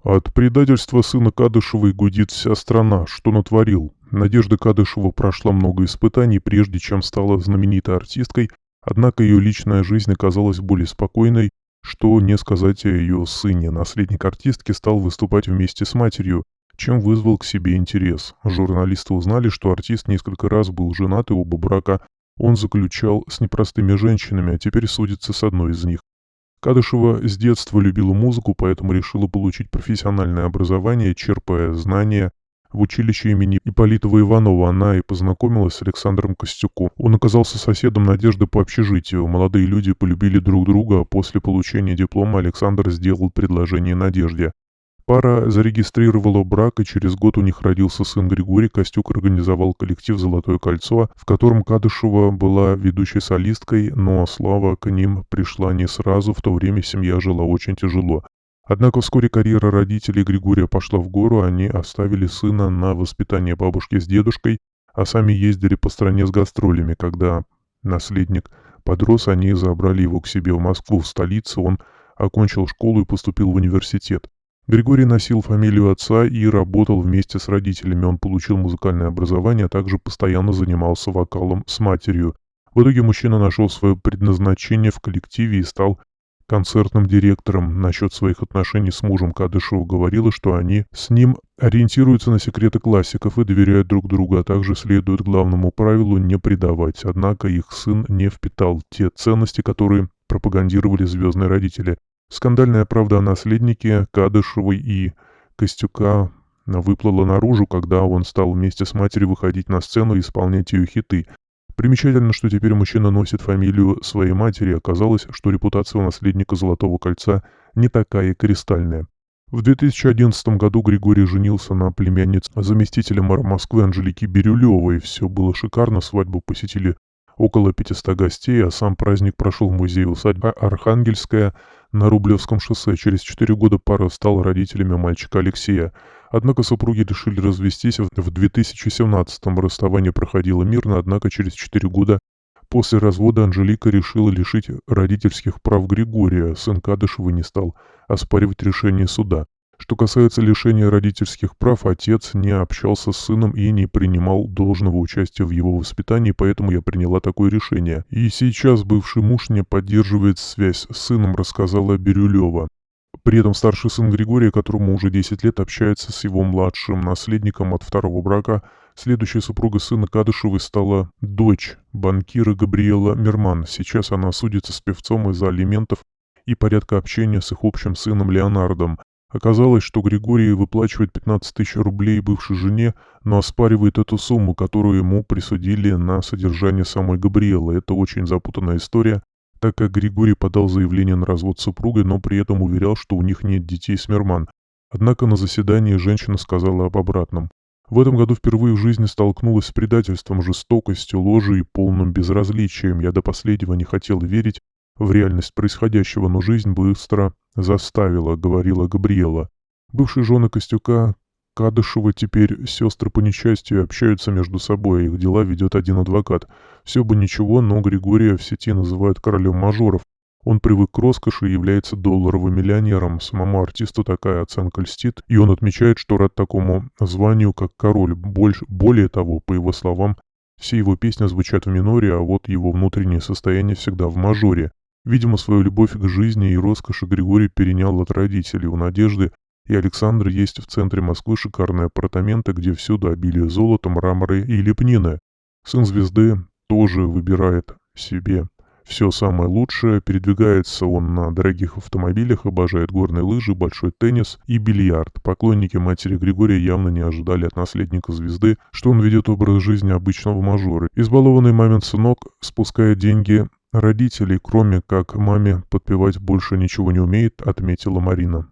От предательства сына Кадышевой гудит вся страна. Что натворил? Надежда Кадышева прошла много испытаний, прежде чем стала знаменитой артисткой, однако ее личная жизнь оказалась более спокойной, что не сказать о ее сыне. Наследник артистки стал выступать вместе с матерью, чем вызвал к себе интерес. Журналисты узнали, что артист несколько раз был женат, и оба брака он заключал с непростыми женщинами, а теперь судится с одной из них. Кадышева с детства любила музыку, поэтому решила получить профессиональное образование, черпая знания в училище имени Ипполитова Иванова. Она и познакомилась с Александром Костюком. Он оказался соседом Надежды по общежитию. Молодые люди полюбили друг друга, а после получения диплома Александр сделал предложение Надежде. Пара зарегистрировала брак, и через год у них родился сын Григорий. Костюк организовал коллектив «Золотое кольцо», в котором Кадышева была ведущей солисткой, но слава к ним пришла не сразу, в то время семья жила очень тяжело. Однако вскоре карьера родителей Григория пошла в гору, они оставили сына на воспитание бабушки с дедушкой, а сами ездили по стране с гастролями. Когда наследник подрос, они забрали его к себе в Москву, в столицу. Он окончил школу и поступил в университет. Григорий носил фамилию отца и работал вместе с родителями. Он получил музыкальное образование, а также постоянно занимался вокалом с матерью. В итоге мужчина нашел свое предназначение в коллективе и стал концертным директором. Насчет своих отношений с мужем Кадышева говорила, что они с ним ориентируются на секреты классиков и доверяют друг другу, а также следуют главному правилу не предавать. Однако их сын не впитал те ценности, которые пропагандировали звездные родители. Скандальная правда о наследнике Кадышевой и Костюка выплыла наружу, когда он стал вместе с матерью выходить на сцену и исполнять ее хиты. Примечательно, что теперь мужчина носит фамилию своей матери. Оказалось, что репутация у наследника «Золотого кольца» не такая кристальная. В 2011 году Григорий женился на племяннице заместителя мэра Москвы Анжелики Бирюлевой. Все было шикарно, свадьбу посетили около 500 гостей, а сам праздник прошел в музее-усадьбе Архангельская на Рублевском шоссе. Через 4 года пара стала родителями мальчика Алексея. Однако супруги решили развестись в 2017-м. Расставание проходило мирно, однако через 4 года после развода Анжелика решила лишить родительских прав Григория. Сын Кадышевой не стал оспаривать решение суда. Что касается лишения родительских прав, отец не общался с сыном и не принимал должного участия в его воспитании, поэтому я приняла такое решение. И сейчас бывший муж не поддерживает связь с сыном, рассказала Бирюлева. При этом старший сын Григория, которому уже 10 лет, общается с его младшим наследником от второго брака. Следующей супругой сына Кадышевой стала дочь банкира Габриэла Мирман. Сейчас она судится с певцом из-за алиментов и порядка общения с их общим сыном Леонардом. Оказалось, что Григорий выплачивает 15 тысяч рублей бывшей жене, но оспаривает эту сумму, которую ему присудили на содержание самой Габриэлы. Это очень запутанная история, так как Григорий подал заявление на развод с супругой, но при этом уверял, что у них нет детей с Мирман. Однако на заседании женщина сказала об обратном. В этом году впервые в жизни столкнулась с предательством, жестокостью, ложью и полным безразличием. Я до последнего не хотела верить в реальность происходящего, но жизнь быстро заставила, говорила Габриэла. Бывшие жены Костюка Кадышева теперь сестры по несчастью общаются между собой, их дела ведет один адвокат. Все бы ничего, но Григория в сети называют королем мажоров. Он привык к роскоши и является долларовым миллионером. Самому артисту такая оценка льстит, и он отмечает, что рад такому званию, как король. Более того, по его словам, все его песни звучат в миноре, а вот его внутреннее состояние всегда в мажоре. Видимо, свою любовь к жизни и роскоши Григорий перенял от родителей. У Надежды и Александра есть в центре Москвы шикарные апартаменты, где всюду обилие золота, мрамора и лепнины. Сын звезды тоже выбирает себе все самое лучшее. Передвигается он на дорогих автомобилях, обожает горные лыжи, большой теннис и бильярд. Поклонники матери Григория явно не ожидали от наследника звезды, что он ведет образ жизни обычного мажора. Избалованный мамин сынок спускает деньги родителей, кроме как маме подпевать больше ничего не умеет, отметила Марина.